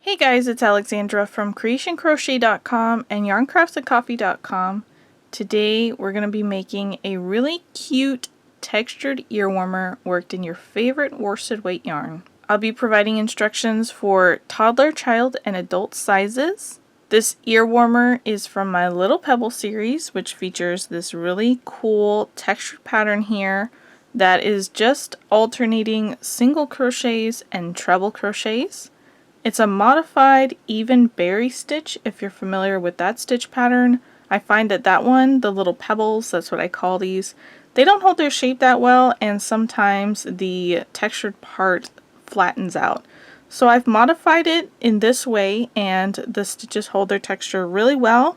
Hey guys, it's Alexandra from creationcrochet.com and yarncraftsandcoffee.com. Today we're going to be making a really cute textured ear warmer worked in your favorite worsted weight yarn. I'll be providing instructions for toddler, child, and adult sizes. This ear warmer is from my Little Pebble series, which features this really cool textured pattern here that is just alternating single crochets and treble crochets. It's a modified even berry stitch if you're familiar with that stitch pattern. I find that one, the little pebbles, that's what I call these, they don't hold their shape that well, and sometimes the textured part flattens out. So I've modified it in this way, and the stitches hold their texture really well.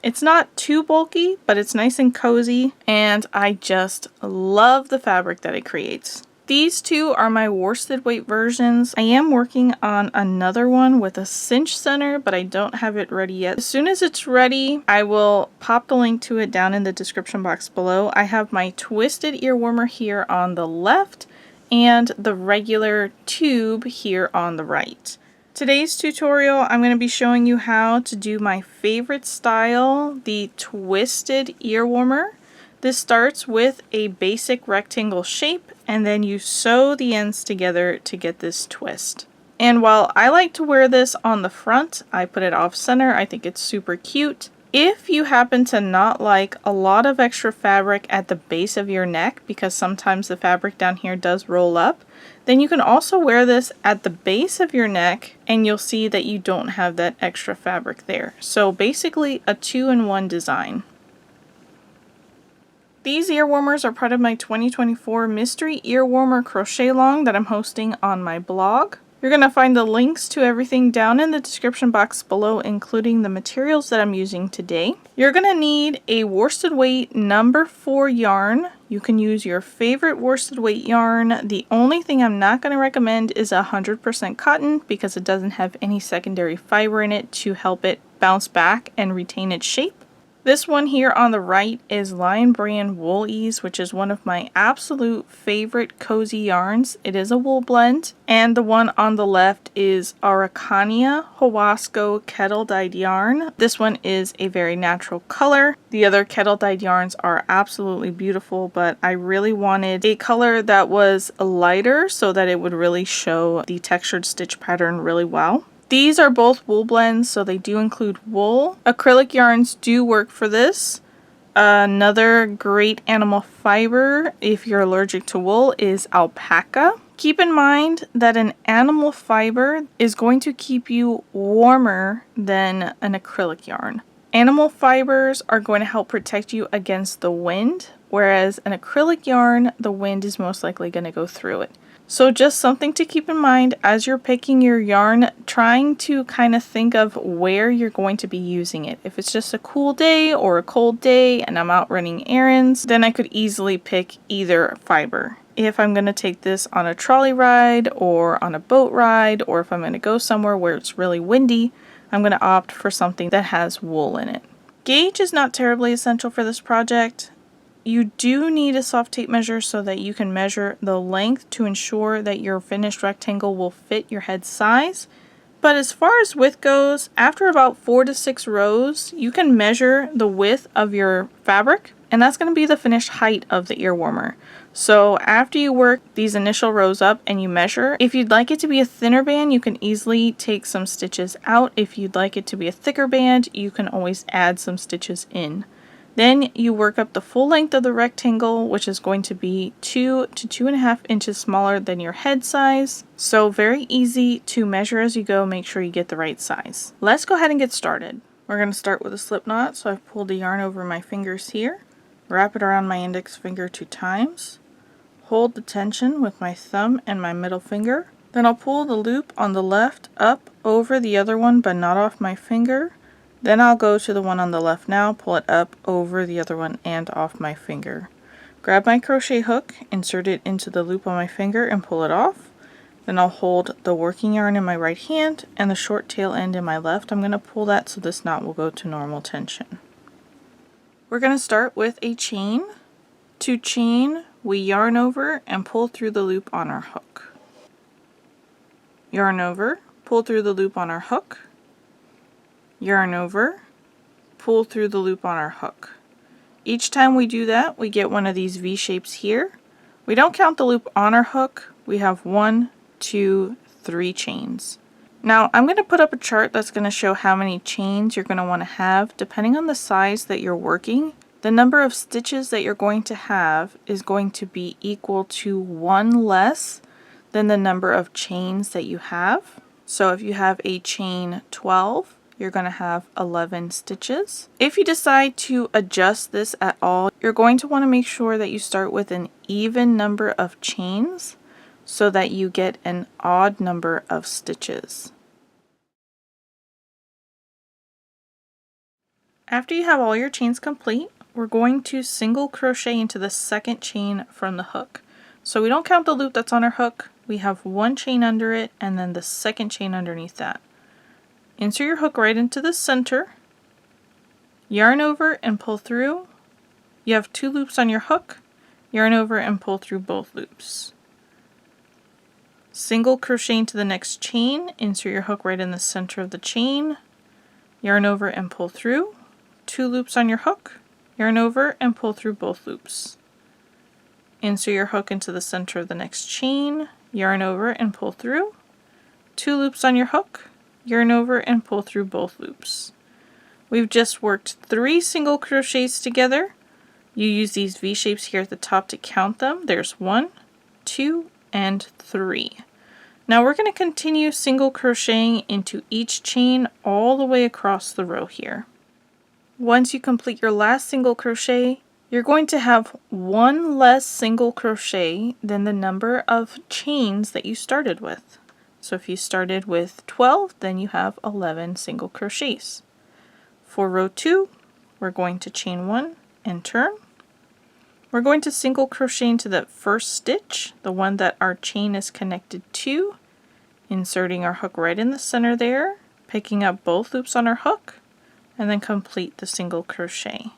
It's not too bulky, but it's nice and cozy, and I just love the fabric that it creates. These two are my worsted weight versions. I am working on another one with a cinch center, but I don't have it ready yet. As soon as it's ready, I will pop the link to it down in the description box below. I have my twisted ear warmer here on the left and the regular tube here on the right. Today's tutorial, I'm going to be showing you how to do my favorite style, the twisted ear warmer. This starts with a basic rectangle shape, and then you sew the ends together to get this twist. And while I like to wear this on the front, I put it off center. I think it's super cute. If you happen to not like a lot of extra fabric at the base of your neck, because sometimes the fabric down here does roll up, then you can also wear this at the base of your neck and you'll see that you don't have that extra fabric there. So basically a 2-in-1 design. These ear warmers are part of my 2024 Mystery Ear Warmer Crochet Along that I'm hosting on my blog. You're going to find the links to everything down in the description box below, including the materials that I'm using today. You're going to need a worsted weight number 4 yarn. You can use your favorite worsted weight yarn. The only thing I'm not going to recommend is 100% cotton because it doesn't have any secondary fiber in it to help it bounce back and retain its shape. This one here on the right is Lion Brand Wool Ease, which is one of my absolute favorite cozy yarns. It is a wool blend. And the one on the left is Araucania Hawasco Kettle Dyed Yarn. This one is a very natural color. The other kettle dyed yarns are absolutely beautiful, but I really wanted a color that was lighter so that it would really show the textured stitch pattern really well. These are both wool blends, so they do include wool. Acrylic yarns do work for this. Another great animal fiber, if you're allergic to wool, is alpaca. Keep in mind that an animal fiber is going to keep you warmer than an acrylic yarn. Animal fibers are going to help protect you against the wind, whereas an acrylic yarn, the wind is most likely going to go through it. So just something to keep in mind as you're picking your yarn, trying to kind of think of where you're going to be using it. If it's just a cool day or a cold day and I'm out running errands, then I could easily pick either fiber. If I'm going to take this on a trolley ride or on a boat ride, or if I'm going to go somewhere where it's really windy, I'm going to opt for something that has wool in it. Gauge is not terribly essential for this project. You do need a soft tape measure so that you can measure the length to ensure that your finished rectangle will fit your head size. But as far as width goes, after about 4 to 6 rows, you can measure the width of your fabric, and that's going to be the finished height of the ear warmer. So after you work these initial rows up and you measure, if you'd like it to be a thinner band, you can easily take some stitches out. If you'd like it to be a thicker band, you can always add some stitches in. Then you work up the full length of the rectangle, which is going to be 2 to 2.5 inches smaller than your head size. So very easy to measure as you go, make sure you get the right size. Let's go ahead and get started. We're going to start with a slip knot, so I've pulled the yarn over my fingers here, wrap it around my index finger 2 times, hold the tension with my thumb and my middle finger, then I'll pull the loop on the left up over the other one but not off my finger. Then I'll go to the one on the left now, pull it up over the other one and off my finger. Grab my crochet hook, insert it into the loop on my finger and pull it off. Then I'll hold the working yarn in my right hand and the short tail end in my left. I'm going to pull that so this knot will go to normal tension. We're going to start with a chain. To chain, we yarn over and pull through the loop on our hook. Yarn over, pull through the loop on our hook, yarn over, pull through the loop on our hook. Each time we do that, we get one of these V shapes here. We don't count the loop on our hook. We have 1, 2, 3 chains. Now I'm going to put up a chart that's going to show how many chains you're going to want to have depending on the size that you're working. The number of stitches that you're going to have is going to be equal to 1 less than the number of chains that you have. So if you have a chain 12, you're going to have 11 stitches. If you decide to adjust this at all, you're going to want to make sure that you start with an even number of chains so that you get an odd number of stitches. After you have all your chains complete, we're going to single crochet into the second chain from the hook. So we don't count the loop that's on our hook. We have 1 chain under it and then the second chain underneath that. Insert your hook right into the center, yarn over and pull through. You have 2 loops on your hook, yarn over and pull through both loops. Single crochet into the next chain, insert your hook right in the center of the chain, yarn over and pull through. 2 loops on your hook, yarn over and pull through both loops. Insert your hook into the center of the next chain, yarn over and pull through. 2 loops on your hook, yarn over and pull through both loops. We've just worked 3 single crochets together. You use these V shapes here at the top to count them. There's 1, 2, and 3. Now we're going to continue single crocheting into each chain all the way across the row here. Once you complete your last single crochet, you're going to have 1 less single crochet than the number of chains that you started with. So if you started with 12, then you have 11 single crochets. For row 2, we're going to chain 1 and turn. We're going to single crochet into the first stitch, the one that our chain is connected to, inserting our hook right in the center there, picking up both loops on our hook, and then complete the single crochet.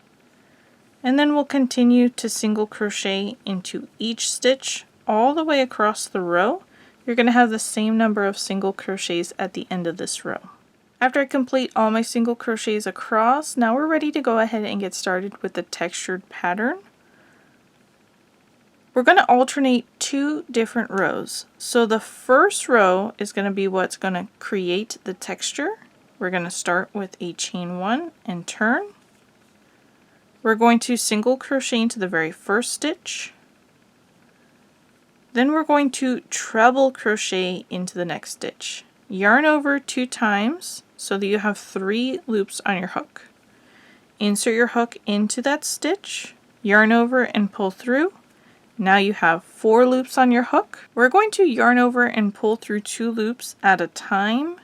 And then we'll continue to single crochet into each stitch all the way across the row. You're going to have the same number of single crochets at the end of this row. After I complete all my single crochets across, now we're ready to go ahead and get started with the textured pattern. We're going to alternate 2 different rows. So the first row is going to be what's going to create the texture. We're going to start with a chain 1 and turn. We're going to single crochet into the very first stitch. Then we're going to treble crochet into the next stitch. Yarn over 2 times so that you have 3 loops on your hook. Insert your hook into that stitch, yarn over and pull through. Now you have 4 loops on your hook. We're going to yarn over and pull through 2 loops at a time.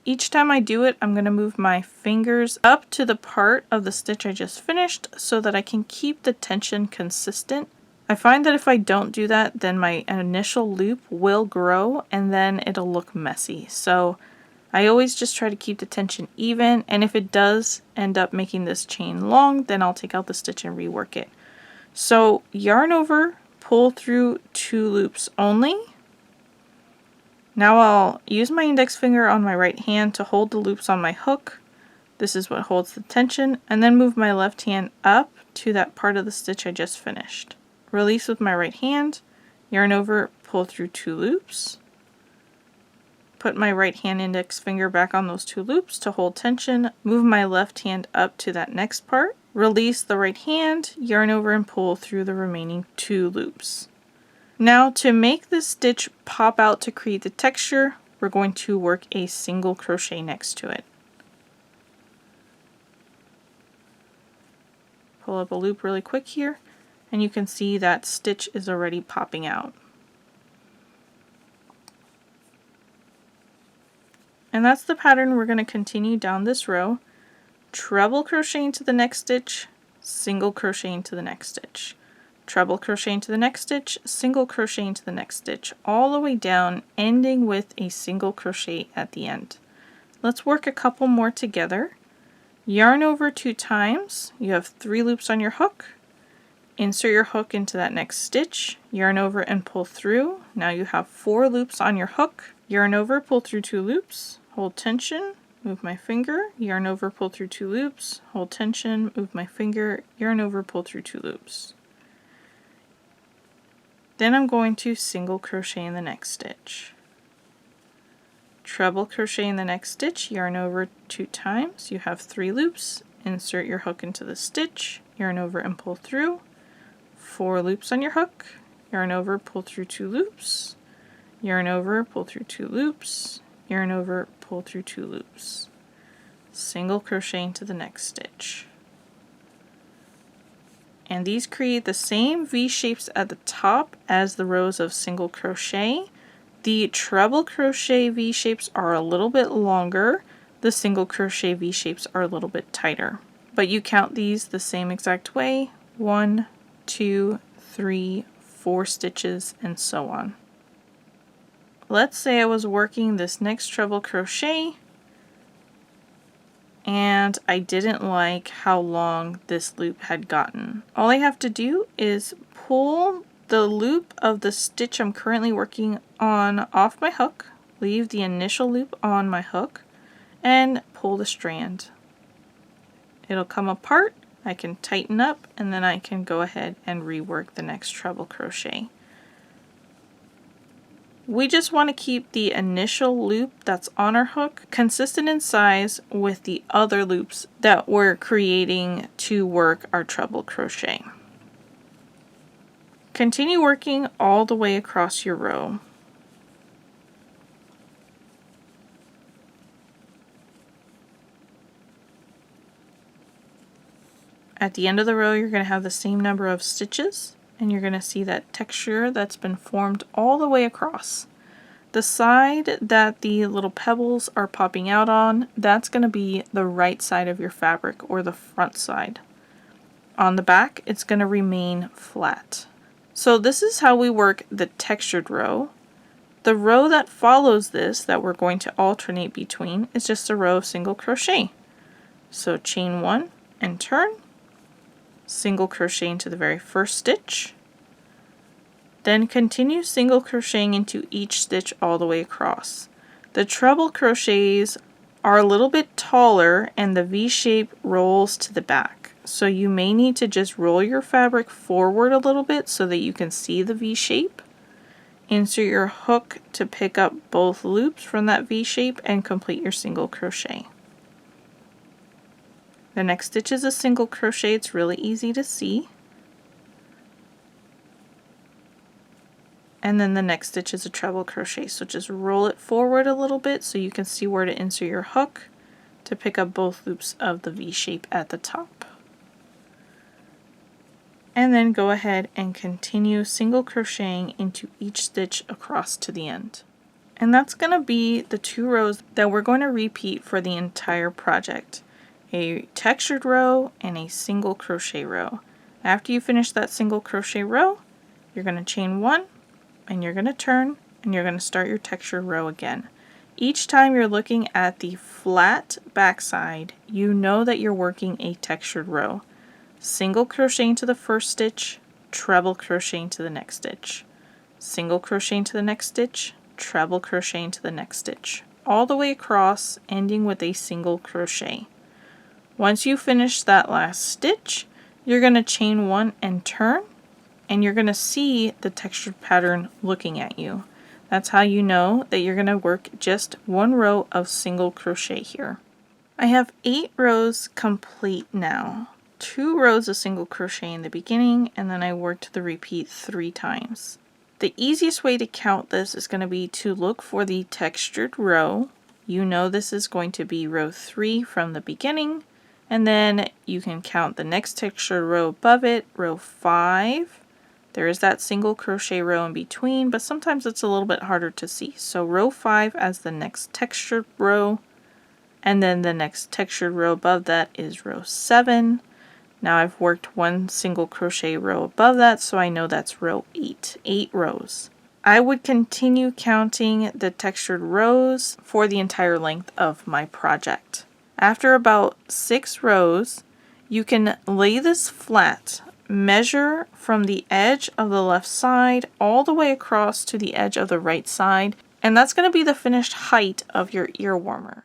Each time I do it, I'm going to move my fingers up to the part of the stitch I just finished so that I can keep the tension consistent. I find that if I don't do that, then my initial loop will grow and then it'll look messy. So I always just try to keep the tension even, and if it does end up making this chain long, then I'll take out the stitch and rework it. So yarn over, pull through 2 loops only. Now I'll use my index finger on my right hand to hold the loops on my hook. This is what holds the tension, and then move my left hand up to that part of the stitch I just finished. Release with my right hand, yarn over, pull through 2 loops. Put my right hand index finger back on those 2 loops to hold tension, move my left hand up to that next part, release the right hand, yarn over and pull through the remaining 2 loops. Now to make this stitch pop out to create the texture, we're going to work a single crochet next to it. Pull up a loop really quick here, and you can see that stitch is already popping out. And that's the pattern we're going to continue down this row. Treble crochet into the next stitch, single crochet into the next stitch. Treble crochet into the next stitch, single crochet into the next stitch, all the way down, ending with a single crochet at the end. Let's work a couple more together. Yarn over 2 times, you have 3 loops on your hook. Insert your hook into that next stitch, yarn over and pull through. Now you have 4 loops on your hook. yarn over, pull through 2 loops, hold tension, move my finger, yarn over, pull through 2 loops, hold tension, move my finger, yarn over, pull through 2 loops. Then I'm going to single crochet in the next stitch. Treble crochet in the next stitch, yarn over 2 times, you have 3 loops, insert your hook into the stitch, yarn over and pull through, 4 loops on your hook, yarn over, pull through 2 loops, yarn over, pull through 2 loops, yarn over, pull through 2 loops. Single crochet into the next stitch. And these create the same V shapes at the top as the rows of single crochet. The treble crochet V shapes are a little bit longer. The single crochet V shapes are a little bit tighter. But you count these the same exact way. 1, 2, 3, 4 stitches, and so on. Let's say I was working this next treble crochet and I didn't like how long this loop had gotten. All I have to do is pull the loop of the stitch I'm currently working on off my hook, leave the initial loop on my hook, and pull the strand. It'll come apart, I can tighten up, and then I can go ahead and rework the next treble crochet. We just want to keep the initial loop that's on our hook consistent in size with the other loops that we're creating to work our treble crochet. Continue working all the way across your row. At the end of the row, you're going to have the same number of stitches, and you're going to see that texture that's been formed all the way across. The side that the little pebbles are popping out on, that's going to be the right side of your fabric, or the front side. On the back, it's going to remain flat. So this is how we work the textured row. The row that follows this, that we're going to alternate between, is just a row of single crochet. So chain 1 and turn, single crochet into the very first stitch, then continue single crocheting into each stitch all the way across. The treble crochets are a little bit taller and the V shape rolls to the back. So you may need to just roll your fabric forward a little bit so that you can see the V shape. Insert your hook to pick up both loops from that V shape and complete your single crochet. The next stitch is a single crochet, it's really easy to see. And then the next stitch is a treble crochet, so just roll it forward a little bit so you can see where to insert your hook to pick up both loops of the V shape at the top. And then go ahead and continue single crocheting into each stitch across to the end. And that's going to be the 2 rows that we're going to repeat for the entire project. A textured row and a single crochet row. After you finish that single crochet row, you're going to chain 1, and you're going to turn, and you're going to start your textured row again. Each time you're looking at the flat backside, you know that you're working a textured row. Single crochet into the first stitch, treble crochet into the next stitch. Single crochet into the next stitch, treble crochet into the next stitch. All the way across, ending with a single crochet. Once you finish that last stitch, you're going to chain 1 and turn, and you're going to see the textured pattern looking at you. That's how you know that you're going to work just 1 row of single crochet here. I have 8 rows complete now. 2 rows of single crochet in the beginning, and then I worked the repeat 3 times. The easiest way to count this is going to be to look for the textured row. You know this is going to be row 3 from the beginning, and then you can count the next textured row above it, row 5. There is that single crochet row in between, but sometimes it's a little bit harder to see. So row 5 as the next textured row, and then the next textured row above that is row 7. Now I've worked 1 single crochet row above that, so I know that's row 8. 8 rows. I would continue counting the textured rows for the entire length of my project. After about 6 rows, you can lay this flat. Measure from the edge of the left side all the way across to the edge of the right side, And that's going to be the finished height of your ear warmer.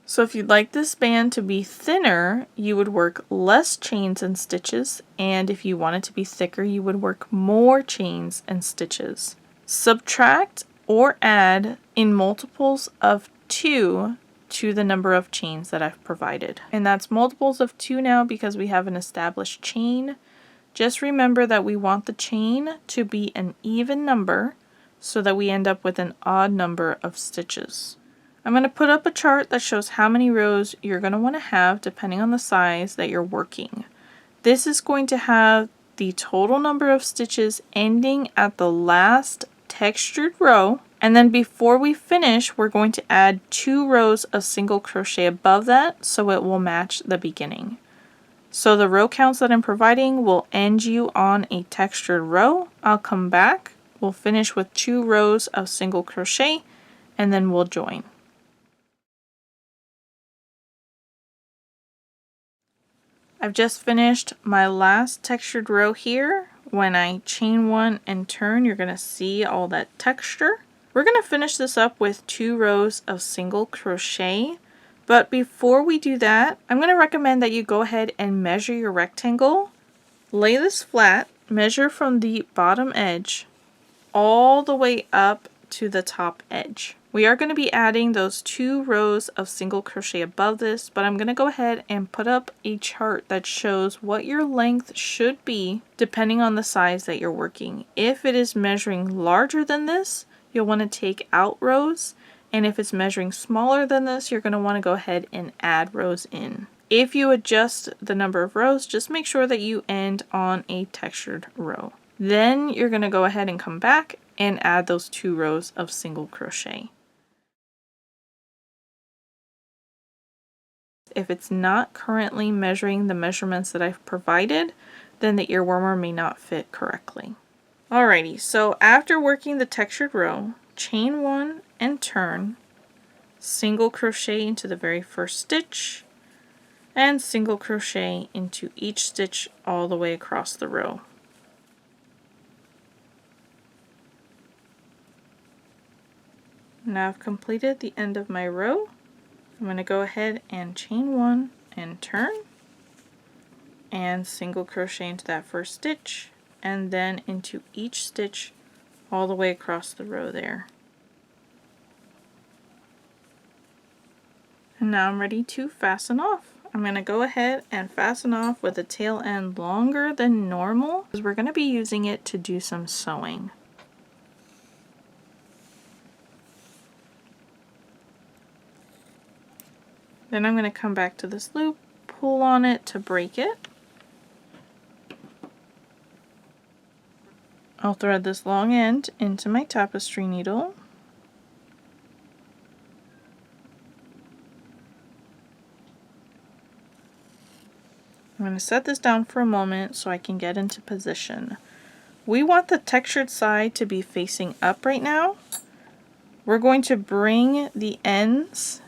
So if you'd like this band to be thinner, you would work less chains and stitches, and if you want it to be thicker, you would work more chains and stitches. Subtract or add in multiples of 2 to the number of chains that I've provided. And that's multiples of 2 now because we have an established chain. Just remember that we want the chain to be an even number so that we end up with an odd number of stitches. I'm going to put up a chart that shows how many rows you're going to want to have depending on the size that you're working. This is going to have the total number of stitches ending at the last textured row, and then before we finish we're going to add 2 rows of single crochet above that so it will match the beginning. So the row counts that I'm providing will end you on a textured row. I'll come back, we'll finish with 2 rows of single crochet, and then we'll join. I've just finished my last textured row here. When I chain 1 and turn, you're going to see all that texture. We're going to finish this up with 2 rows of single crochet. But before we do that, I'm going to recommend that you go ahead and measure your rectangle. Lay this flat, measure from the bottom edge all the way up to the top edge. We are going to be adding those 2 rows of single crochet above this, but I'm going to go ahead and put up a chart that shows what your length should be depending on the size that you're working. If it is measuring larger than this, you'll want to take out rows, and if it's measuring smaller than this, you're going to want to go ahead and add rows in. If you adjust the number of rows, just make sure that you end on a textured row. Then you're going to go ahead and come back and add those 2 rows of single crochet. If it's not currently measuring the measurements that I've provided, then the ear warmer may not fit correctly. Alrighty, so after working the textured row, chain 1 and turn, single crochet into the very first stitch, and single crochet into each stitch all the way across the row. Now I've completed the end of my row. I'm going to go ahead and chain 1 and turn, and single crochet into that first stitch, and then into each stitch all the way across the row there. And now I'm ready to fasten off. I'm going to go ahead and fasten off with a tail end longer than normal because we're going to be using it to do some sewing. Then I'm going to come back to this loop, pull on it to break it. I'll thread this long end into my tapestry needle. I'm going to set this down for a moment so I can get into position. We want the textured side to be facing up right now. We're going to bring the ends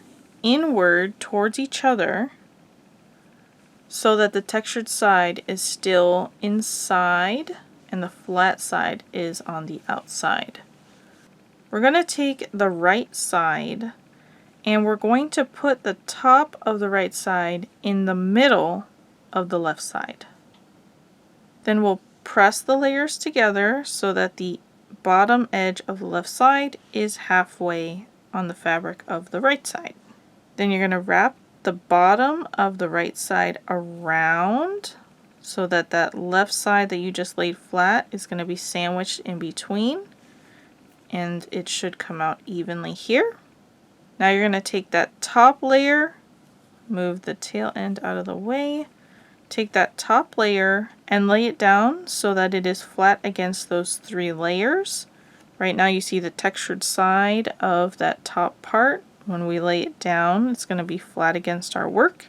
inward towards each other so that the textured side is still inside and the flat side is on the outside. We're going to take the right side and we're going to put the top of the right side in the middle of the left side. Then we'll press the layers together so that the bottom edge of the left side is halfway on the fabric of the right side. Then you're going to wrap the bottom of the right side around so that that left side that you just laid flat is going to be sandwiched in between, and it should come out evenly here. Now you're going to take that top layer, move the tail end out of the way, take that top layer and lay it down so that it is flat against those 3 layers. Right now you see the textured side of that top part. When we lay it down, it's going to be flat against our work,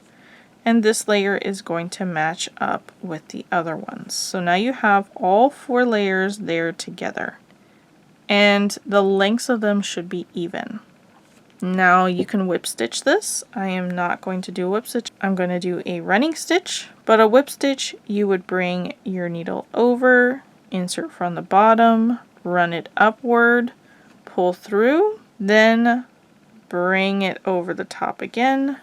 and this layer is going to match up with the other ones. So now you have all 4 layers there together, and the lengths of them should be even. Now you can whip stitch this. I am not going to do a whip stitch. I'm going to do a running stitch, but a whip stitch you would bring your needle over, insert from the bottom, run it upward, pull through, then bring it over the top again,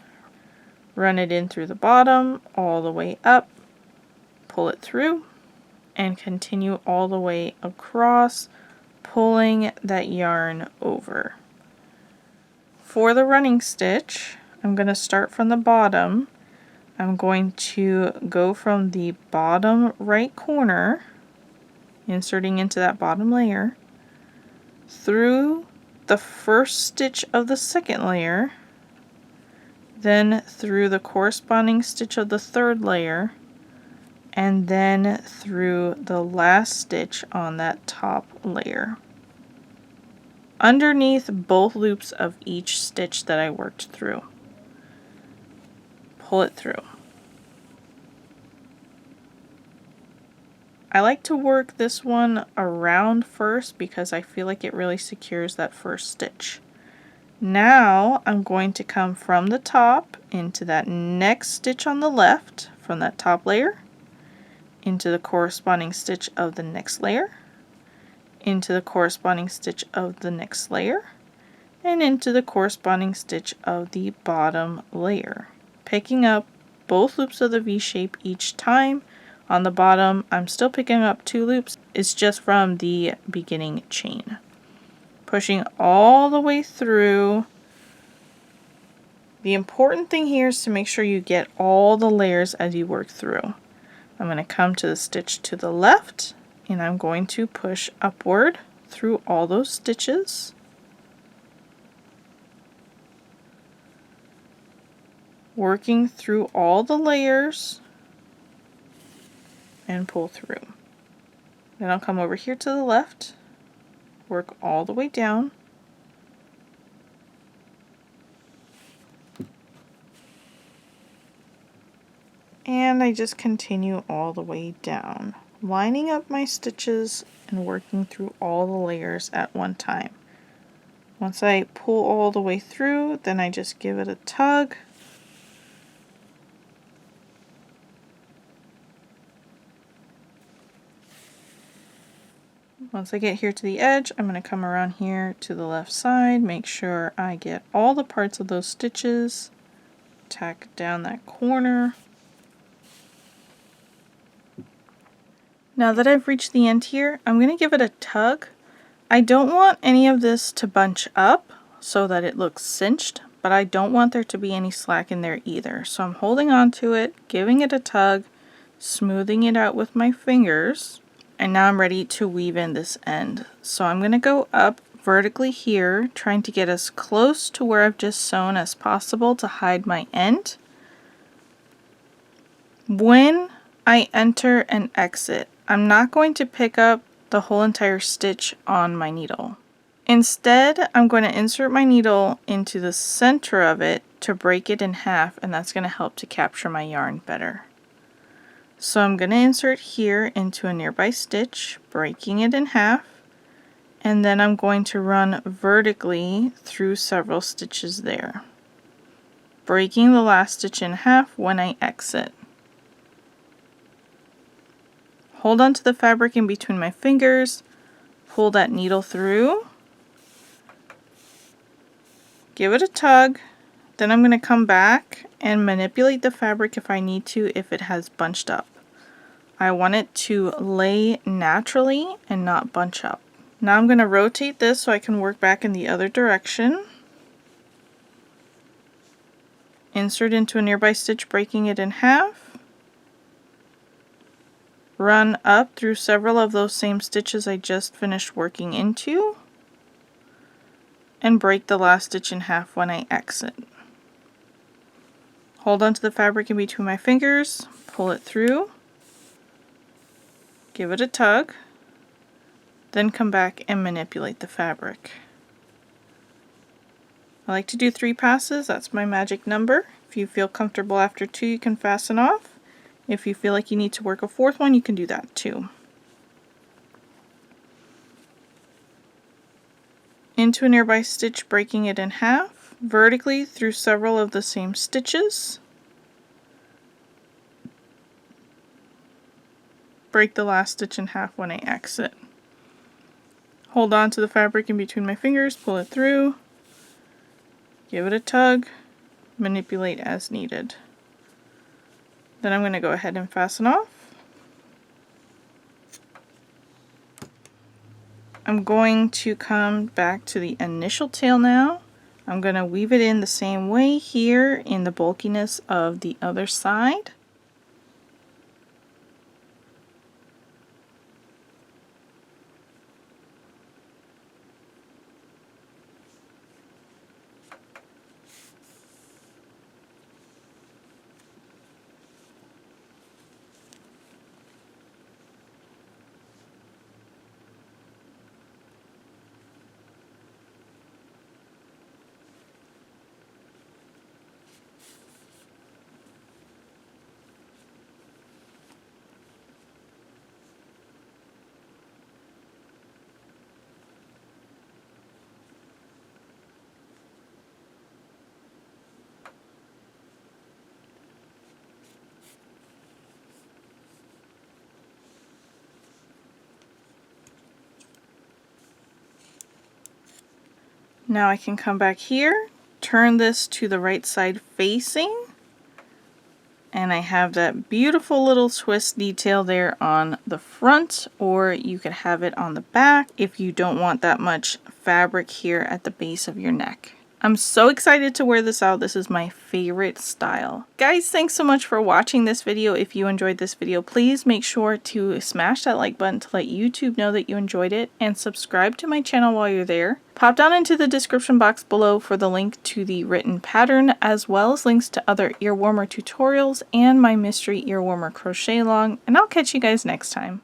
run it in through the bottom, all the way up, pull it through, and continue all the way across, pulling that yarn over. For the running stitch, I'm going to start from the bottom. I'm going to go from the bottom right corner, inserting into that bottom layer, through the first stitch of the second layer, then through the corresponding stitch of the third layer, and then through the last stitch on that top layer, underneath both loops of each stitch that I worked through. Pull it through. I like to work this one around first because I feel like it really secures that first stitch. Now I'm going to come from the top into that next stitch on the left from that top layer, into the corresponding stitch of the next layer, into the corresponding stitch of the next layer, and into the corresponding stitch of the bottom layer, picking up both loops of the V shape each time. On the bottom, I'm still picking up 2 loops. It's just from the beginning chain. Pushing all the way through. The important thing here is to make sure you get all the layers as you work through. I'm going to come to the stitch to the left, and I'm going to push upward through all those stitches. Working through all the layers and pull through. Then I'll come over here to the left, work all the way down, and I just continue all the way down, lining up my stitches and working through all the layers at one time. Once I pull all the way through, then I just give it a tug. Once I get here to the edge, I'm going to come around here to the left side, make sure I get all the parts of those stitches, tack down that corner. Now that I've reached the end here, I'm going to give it a tug. I don't want any of this to bunch up so that it looks cinched, but I don't want there to be any slack in there either. So I'm holding on to it, giving it a tug, smoothing it out with my fingers. And now I'm ready to weave in this end. So I'm going to go up vertically here, trying to get as close to where I've just sewn as possible to hide my end. When I enter and exit, I'm not going to pick up the whole entire stitch on my needle. Instead, I'm going to insert my needle into the center of it to break it in half, and that's going to help to capture my yarn better. So I'm going to insert here into a nearby stitch, breaking it in half, and then I'm going to run vertically through several stitches there, breaking the last stitch in half when I exit. Hold on to the fabric in between my fingers, pull that needle through, give it a tug, then I'm going to come back and manipulate the fabric if I need to, if it has bunched up. I want it to lay naturally and not bunch up. Now I'm going to rotate this so I can work back in the other direction. Insert into a nearby stitch, breaking it in half. Run up through several of those same stitches I just finished working into, and break the last stitch in half when I exit. Hold onto the fabric in between my fingers, pull it through, give it a tug, then come back and manipulate the fabric. I like to do 3 passes, that's my magic number. If you feel comfortable after 2, you can fasten off. If you feel like you need to work a 4th one, you can do that too. Into a nearby stitch, breaking it in half, vertically through several of the same stitches. break the last stitch in half when I exit. Hold on to the fabric in between my fingers, pull it through, give it a tug, manipulate as needed. Then I'm going to go ahead and fasten off. I'm going to come back to the initial tail now. I'm going to weave it in the same way here in the bulkiness of the other side. Now I can come back here, turn this to the right side facing, and I have that beautiful little twist detail there on the front, or you could have it on the back if you don't want that much fabric here at the base of your neck. I'm so excited to wear this out. This is my favorite style. Guys, thanks so much for watching this video. If you enjoyed this video, please make sure to smash that like button to let YouTube know that you enjoyed it, and subscribe to my channel while you're there. Pop down into the description box below for the link to the written pattern, as well as links to other ear warmer tutorials and my mystery ear warmer crochet along, and I'll catch you guys next time.